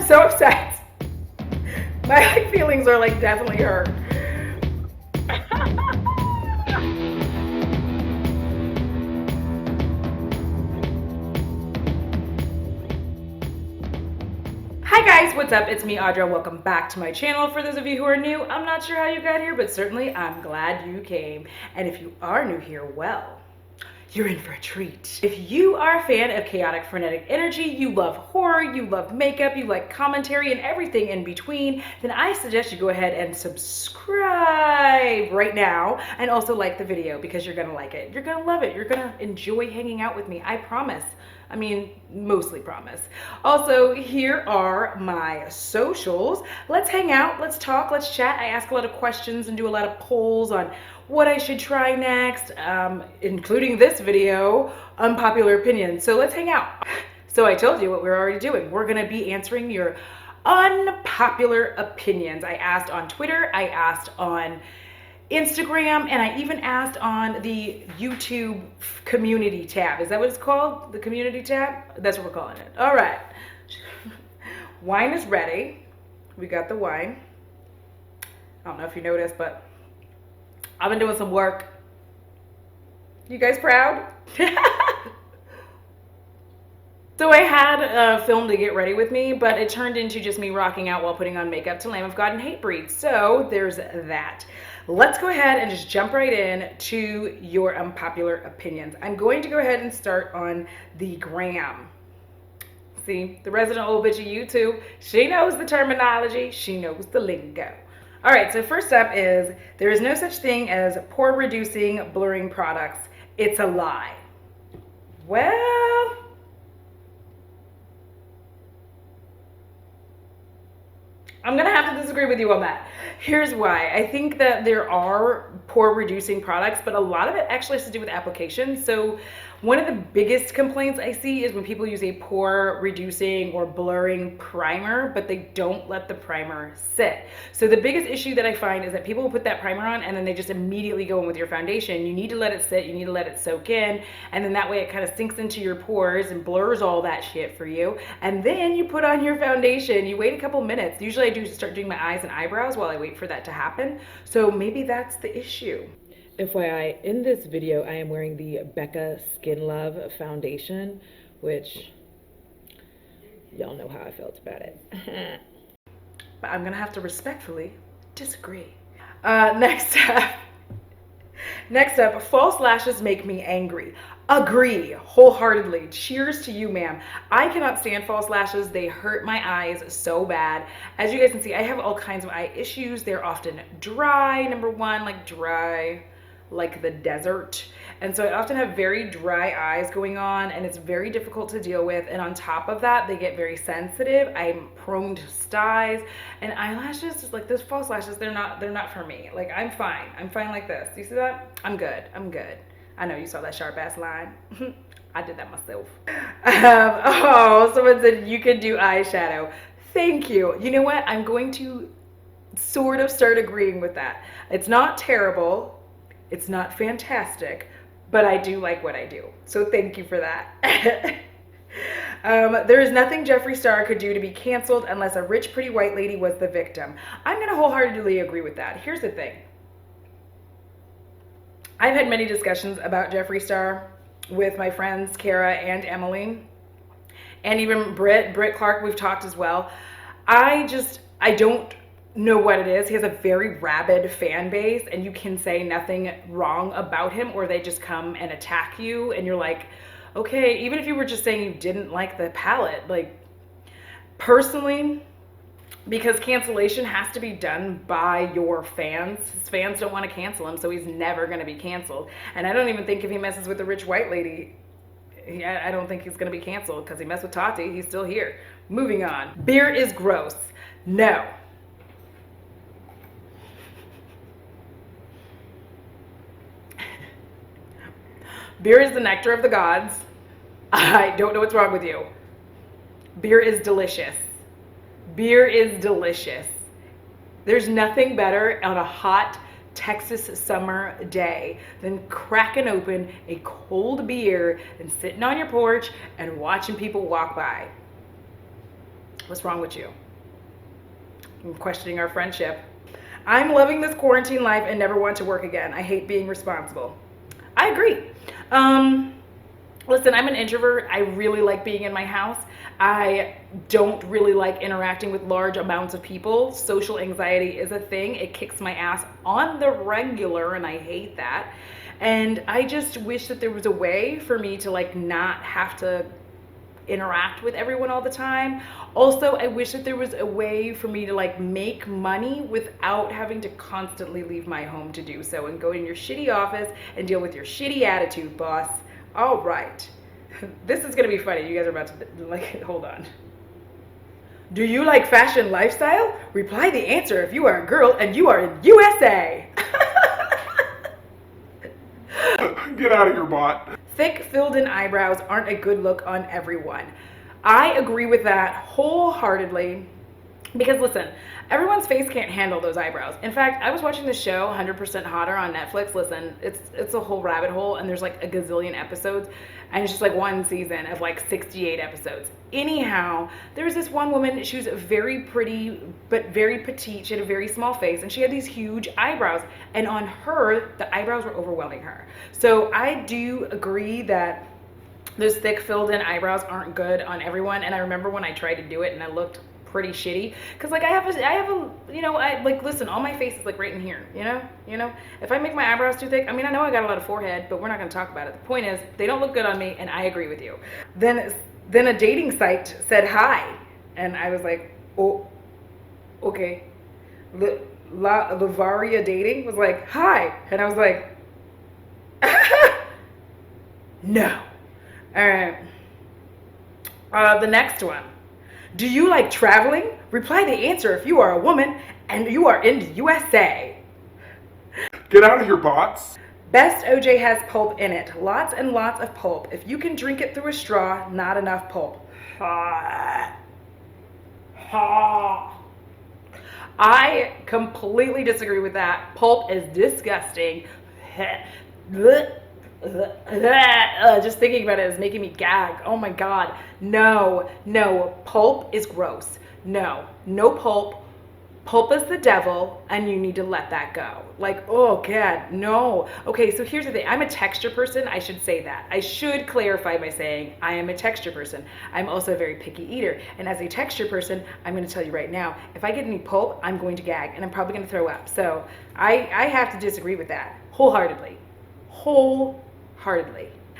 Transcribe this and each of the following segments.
so upset. My like feelings are like definitely hurt. Hi guys, what's up? It's me, Audra. Welcome back to my channel. For those of you who are new, I'm not sure how you got here, but certainly I'm glad you came. And if you are new here, well, you're in for a treat. If you are a fan of chaotic, frenetic energy, you love horror, you love makeup, you like commentary and everything in between, then I suggest you go ahead and subscribe right now and also like the video because you're gonna like it. You're gonna love it. You're gonna enjoy hanging out with me. I promise. I mean, mostly promise. Also, here are my socials. Let's hang out, let's talk, let's chat. I ask a lot of questions and do a lot of polls on what I should try next, including this video, unpopular opinions. So let's hang out. So I told you what we're already doing. We're gonna be answering your unpopular opinions. I asked on Twitter, I asked on Instagram, and I even asked on the YouTube community tab. Is that what it's called? The community tab? That's what we're calling it. All right. Wine is ready. We got the wine. I don't know if you noticed, but I've been doing some work. You guys proud? So I had a film to get ready with me, but it turned into just me rocking out while putting on makeup to Lamb of God and Hatebreed. So there's that. Let's go ahead and just jump right in to your unpopular opinions. I'm going to go ahead and start on the gram. See, the resident old bitch of YouTube, she knows the terminology, she knows the lingo. All right, so first up is, there is no such thing as pore reducing, blurring products. It's a lie. Well, I'm gonna have to disagree with you on that. Here's why. I think that there are pore reducing products, but a lot of it actually has to do with application. So one of the biggest complaints I see is when people use a pore reducing or blurring primer, but they don't let the primer sit. So the biggest issue that I find is that people will put that primer on and then they just immediately go in with your foundation. You need to let it sit, you need to let it soak in, and then that way it kind of sinks into your pores and blurs all that shit for you. And then you put on your foundation, you wait a couple minutes. Usually I do start doing my eyes and eyebrows while I wait for that to happen. So maybe that's the issue. FYI, in this video, I am wearing the Becca Skin Love foundation, which y'all know how I felt about it. But I'm gonna have to respectfully disagree. Next up, false lashes make me angry. Agree wholeheartedly. Cheers to you, ma'am. I cannot stand false lashes. They hurt my eyes so bad. As you guys can see, I have all kinds of eye issues. They're often dry, number one, like dry like the desert. And so I often have very dry eyes going on, and it's very difficult to deal with. And on top of that, they get very sensitive. I'm prone to styes, and eyelashes, just like those false lashes, they're not for me. Like I'm fine like this. You see that? I'm good. I know you saw that sharp ass line. I did that myself. Oh, someone said you can do eyeshadow. Thank you. You know what? I'm going to sort of start agreeing with that. It's not terrible. It's not fantastic, but I do like what I do. So thank you for that. There is nothing Jeffree Star could do to be canceled unless a rich, pretty white lady was the victim. I'm gonna wholeheartedly agree with that. Here's the thing. I've had many discussions about Jeffree Star with my friends, Kara and Emily, and even Britt Clark, we've talked as well. I don't know what it is. He has a very rabid fan base, and you can say nothing wrong about him, or they just come and attack you, and you're like, okay, even if you were just saying you didn't like the palette, like, personally, because cancellation has to be done by your fans. His fans don't want to cancel him, so he's never going to be canceled. And I don't even think if he messes with the rich white lady, I don't think he's going to be canceled, because he messed with Tati, he's still here. Moving on. Beer is gross. No. Beer is the nectar of the gods. I don't know what's wrong with you. Beer is delicious. Beer is delicious. There's nothing better on a hot Texas summer day than cracking open a cold beer and sitting on your porch and watching people walk by. What's wrong with you? I'm questioning our friendship. I'm loving this quarantine life and never want to work again. I hate being responsible. I agree. Listen, I'm an introvert. I really like being in my house. I don't really like interacting with large amounts of people. Social anxiety is a thing. It kicks my ass on the regular, and I hate that. And I just wish that there was a way for me to like not have to interact with everyone all the time. Also, I wish that there was a way for me to like make money without having to constantly leave my home to do so and go in your shitty office and deal with your shitty attitude, boss. All right. This is gonna be funny. You guys are about to like, hold on. Do you like fashion lifestyle? Reply the answer if you are a girl and you are in USA. Get out of here, bot. Thick, filled-in eyebrows aren't a good look on everyone. I agree with that wholeheartedly. Because listen, everyone's face can't handle those eyebrows. In fact, I was watching the show 100% Hotter on Netflix. Listen, it's a whole rabbit hole, and there's like a gazillion episodes, and it's just like one season of like 68 episodes. Anyhow, there was this one woman. She was very pretty, but very petite. She had a very small face, and she had these huge eyebrows. And on her, the eyebrows were overwhelming her. So I do agree that those thick, filled-in eyebrows aren't good on everyone. And I remember when I tried to do it, and I looked pretty shitty because like I have a you know, I like, listen, all my face is like right in here, you know, if I make my eyebrows too thick, I mean, I know I got a lot of forehead, but we're not going to talk about it. The point is, they don't look good on me, and I agree with you. Then a dating site said hi, and I was like, oh, okay. Lavaria Dating was like, hi, and I was like, no. All right. The next one. Do you like traveling? Reply the answer if you are a woman and you are in the USA. Get out of here, bots. Best OJ has pulp in it. Lots and lots of pulp. If you can drink it through a straw, not enough pulp. I completely disagree with that. Pulp is disgusting. Just thinking about it is making me gag. Oh my god. No, pulp is gross. No pulp. Pulp is the devil, and you need to let that go. Like, oh god, no. Okay, so here's the thing. I'm a texture person. I should say that. I should clarify by saying I am a texture person. I'm also a very picky eater. And as a texture person, I'm going to tell you right now, if I get any pulp, I'm going to gag, and I'm probably going to throw up. So I have to disagree with that wholeheartedly.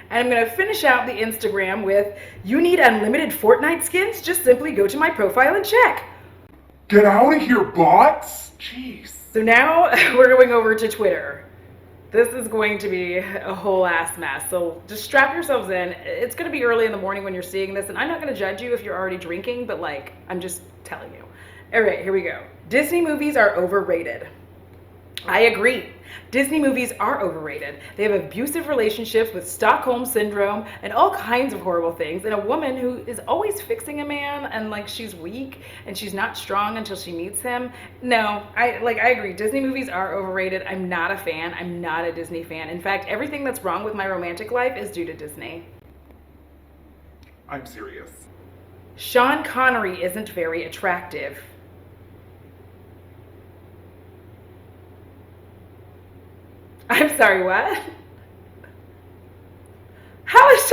And I'm going to finish out the Instagram with, you need unlimited Fortnite skins? Just simply go to my profile and check. Get out of here, bots. Jeez. So now we're going over to Twitter. This is going to be a whole ass mess. So just strap yourselves in. It's going to be early in the morning when you're seeing this, and I'm not going to judge you if you're already drinking, but like, I'm just telling you. All right, here we go. Disney movies are overrated. I agree. Disney movies are overrated. They have abusive relationships with Stockholm Syndrome and all kinds of horrible things. And a woman who is always fixing a man, and like, she's weak and she's not strong until she meets him. No, I agree. Disney movies are overrated. I'm not a fan. I'm not a Disney fan. In fact, everything that's wrong with my romantic life is due to Disney. I'm serious. Sean Connery isn't very attractive. I'm sorry, what? How is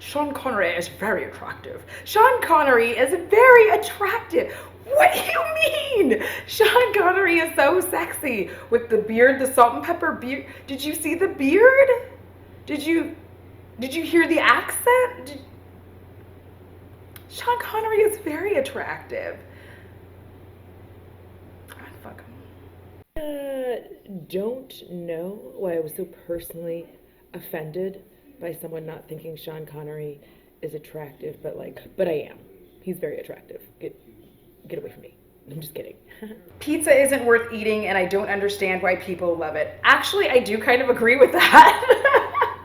Sean Connery is very attractive. Sean Connery is very attractive. What do you mean? Sean Connery is so sexy with the beard, the salt and pepper beard. Did you see the beard? Did you hear the accent? Sean Connery is very attractive. Fuck him. Don't know why I was so personally offended by someone not thinking Sean Connery is attractive, but I am. He's very attractive. Get away from me. I'm just kidding. Pizza isn't worth eating, and I don't understand why people love it. Actually, I do kind of agree with that.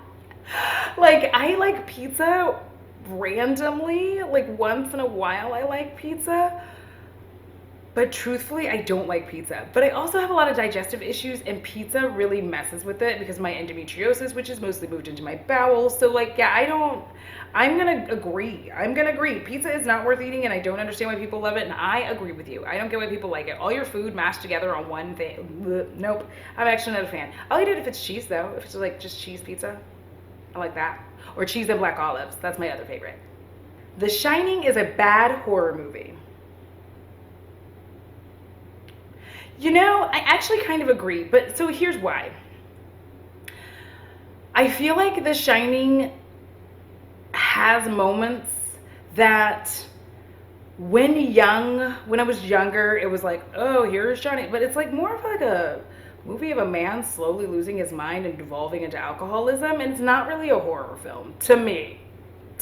Like, I like pizza randomly. Like, once in a while I like pizza. But truthfully, I don't like pizza. But I also have a lot of digestive issues, and pizza really messes with it because of my endometriosis, which has mostly moved into my bowels. So, like, yeah, I'm gonna agree. I'm gonna agree. Pizza is not worth eating, and I don't understand why people love it, and I agree with you. I don't get why people like it. All your food mashed together on one thing. Blech, nope. I'm actually not a fan. I'll eat it if it's cheese, though. If it's like just cheese pizza, I like that. Or cheese and black olives. That's my other favorite. The Shining is a bad horror movie. You know, I actually kind of agree, but so here's why. I feel like The Shining has moments that when I was younger, it was like, oh, here's Shining. But it's like more of like a movie of a man slowly losing his mind and devolving into alcoholism, and it's not really a horror film to me.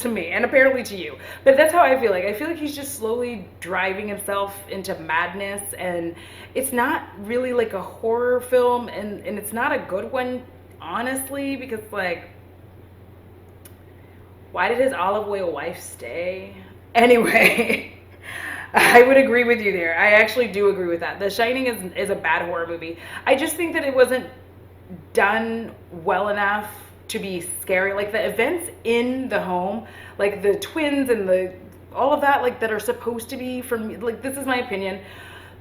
And apparently to you, but that's how I feel. Like I feel like he's just slowly driving himself into madness, and it's not really like a horror film, and it's not a good one, honestly, because like, why did his olive oil wife stay anyway? I would agree with you there. I actually do agree with that. The Shining is a bad horror movie. I just think that it wasn't done well enough to be scary. Like the events in the home, like the twins and the all of that, like that are supposed to be, from like, this is my opinion,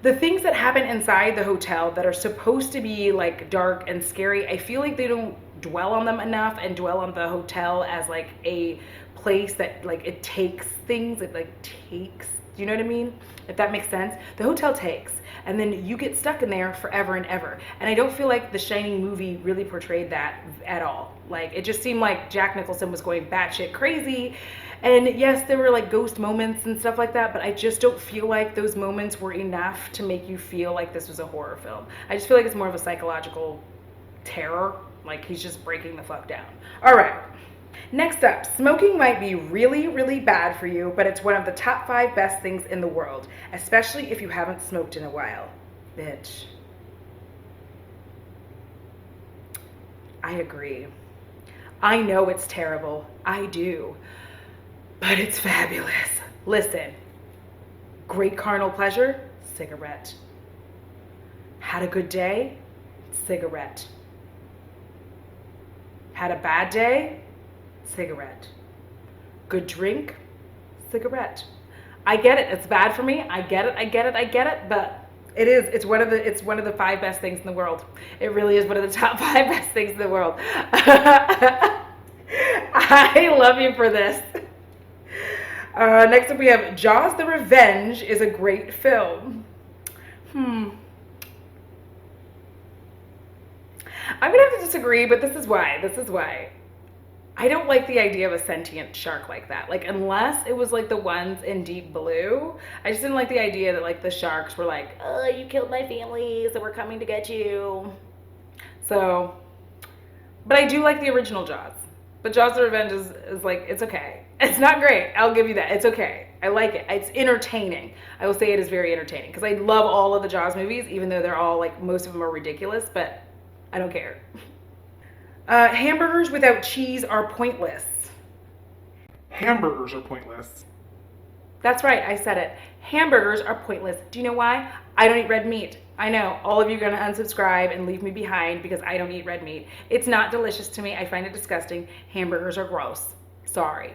the things that happen inside the hotel that are supposed to be like dark and scary, I feel like they don't dwell on them enough and dwell on the hotel as like a place that like it takes things, it like takes, do you know what I mean? If that makes sense. The hotel takes, and then you get stuck in there forever and ever. And I don't feel like the Shining movie really portrayed that at all. Like, it just seemed like Jack Nicholson was going batshit crazy. And yes, there were like ghost moments and stuff like that, but I just don't feel like those moments were enough to make you feel like this was a horror film. I just feel like it's more of a psychological terror. Like, he's just breaking the fuck down. All right. Next up, smoking might be really, really bad for you, but it's one of the top 5 best things in the world, especially if you haven't smoked in a while. Bitch. I agree. I know it's terrible. I do. But it's fabulous. Listen, great carnal pleasure, cigarette. Had a good day, cigarette. Had a bad day, cigarette. Good drink, cigarette. I get it. It's bad for me. I get it, but it's one of the 5 best things in the world. It really is one of the top 5 best things in the world. I love you for this. Next up we have Jaws the Revenge is a great film. I'm gonna have to disagree, but this is why. I don't like the idea of a sentient shark like that. Like, unless it was like the ones in Deep Blue. I just didn't like the idea that like the sharks were like, oh, you killed my family, so we're coming to get you. So, but I do like the original Jaws. But Jaws the Revenge is like, it's okay. It's not great. I'll give you that. It's okay. I like it. It's entertaining. I will say it is very entertaining because I love all of the Jaws movies, even though they're all like, most of them are ridiculous, but I don't care. Hamburgers without cheese are pointless. Hamburgers are pointless. That's right, I said it. Hamburgers are pointless. Do you know why? I don't eat red meat. I know, all of you are gonna unsubscribe and leave me behind because I don't eat red meat. It's not delicious to me. I find it disgusting. Hamburgers are gross. Sorry.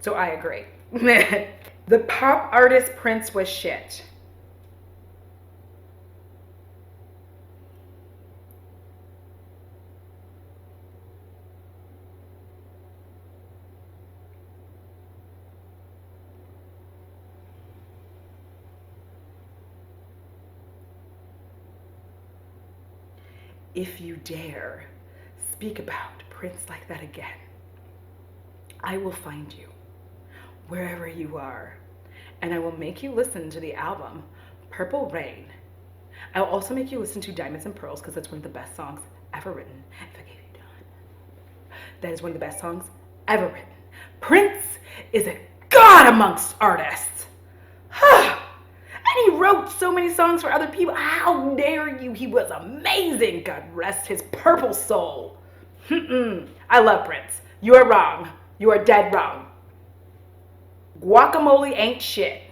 So I agree. The pop artist Prince was shit. If you dare speak about Prince like that again, I will find you wherever you are, and I will make you listen to the album Purple Rain. I'll also make you listen to Diamonds and Pearls because that's one of the best songs ever written. If I gave you Dawn, that is one of the best songs ever written. Prince is a god amongst artists. And he wrote so many songs for other people. How dare you? He was amazing. God rest his purple soul. I love Prince. You are wrong. You are dead wrong. Guacamole ain't shit.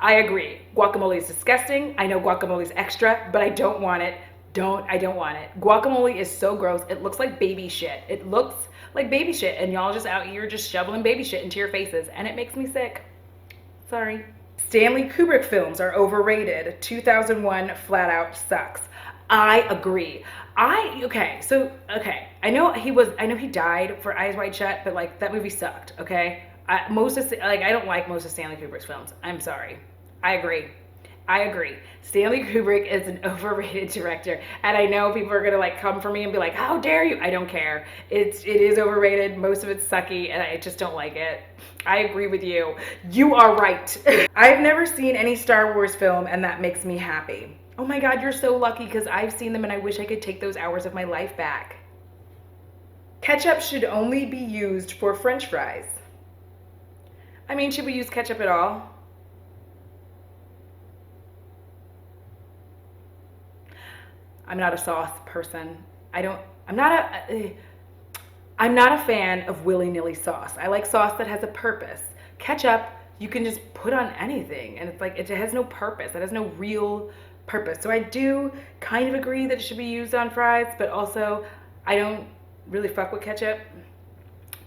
I agree. Guacamole is disgusting. I know guacamole is extra, but I don't want it. I don't want it. Guacamole is so gross. It looks like baby shit. It looks like baby shit, and y'all just out here just shoveling baby shit into your faces, and it makes me sick. Sorry. Stanley Kubrick films are overrated. 2001 flat out sucks. I agree. I know he died for Eyes Wide Shut, but like that movie sucked, okay? I don't like most of Stanley Kubrick's films. I'm sorry. I agree. Stanley Kubrick is an overrated director, and I know people are gonna like come for me and be like, "How dare you?" I don't care. It is overrated. Most of it's sucky, and I just don't like it. I agree with you. You are right. I've never seen any Star Wars film, and that makes me happy. Oh my God, you're so lucky because I've seen them, and I wish I could take those hours of my life back. Ketchup should only be used for French fries. I mean, should we use ketchup at all? I'm not a sauce person. I'm not a fan of willy-nilly sauce. I like sauce that has a purpose. Ketchup, you can just put on anything, and it's like, it has no purpose. It has no real purpose. So I do kind of agree that it should be used on fries, but also I don't really fuck with ketchup.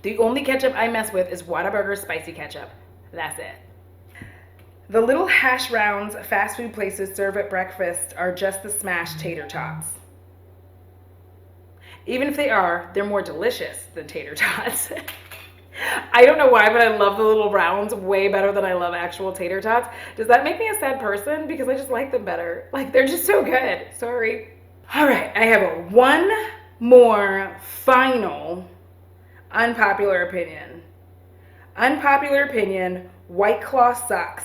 The only ketchup I mess with is Whataburger spicy ketchup. That's it. The little hash rounds fast food places serve at breakfast are just the smashed tater tots. Even if they are, they're more delicious than tater tots. I don't know why, but I love the little rounds way better than I love actual tater tots. Does that make me a sad person? Because I just like them better. Like, they're just so good. Sorry. All right, I have one more final unpopular opinion. Unpopular opinion, White Claw sucks.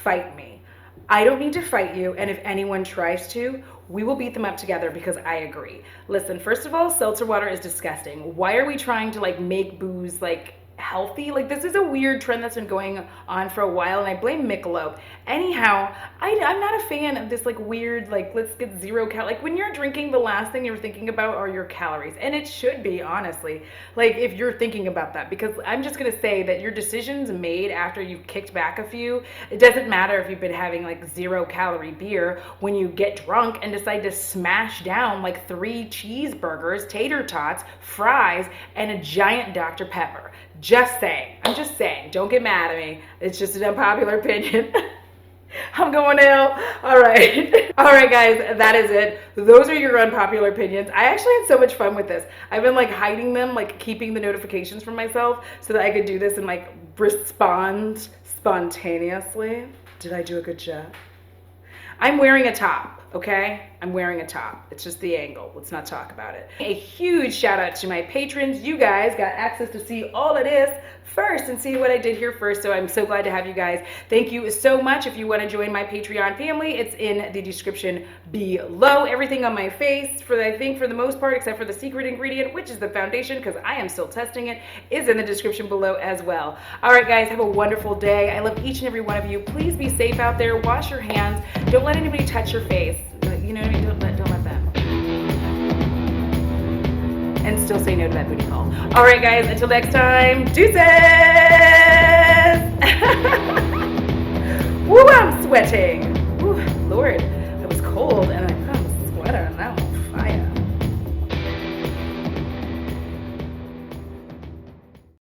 Fight me. I don't need to fight you, and if anyone tries to, we will beat them up together because I agree. Listen, first of all, seltzer water is disgusting. Why are we trying to like make booze like healthy? Like, this is a weird trend that's been going on for a while, and I blame Michelob. Anyhow, I'm not a fan of this like weird, like, let's get zero like when you're drinking, the last thing you're thinking about are your calories, and it should be, honestly, like if you're thinking about that, because I'm just gonna say that your decisions made after you've kicked back a few, it doesn't matter if you've been having like 0-calorie beer. When you get drunk and decide to smash down like 3 cheeseburgers, tater tots, fries, and a giant Dr. Pepper. Just saying. I'm just saying. Don't get mad at me. It's just an unpopular opinion. I'm going ill. All right. All right, guys. That is it. Those are your unpopular opinions. I actually had so much fun with this. I've been like hiding them, like keeping the notifications from myself so that I could do this and like respond spontaneously. Did I do a good job? I'm wearing a top, okay? I'm wearing a top. It's just the angle. Let's not talk about it. A huge shout out to my patrons. You guys got access to see all of this first and see what I did here first. So I'm so glad to have you guys. Thank you so much. If you want to join my Patreon family, it's in the description below. Everything on my face, I think for the most part, except for the secret ingredient, which is the foundation, because I am still testing it, is in the description below as well. All right, guys, have a wonderful day. I love each and every one of you. Please be safe out there. Wash your hands. Don't let anybody touch your face. You know what I mean? Don't let them. And still say no to that booty call. All right, guys, until next time, deuces! Woo, I'm sweating.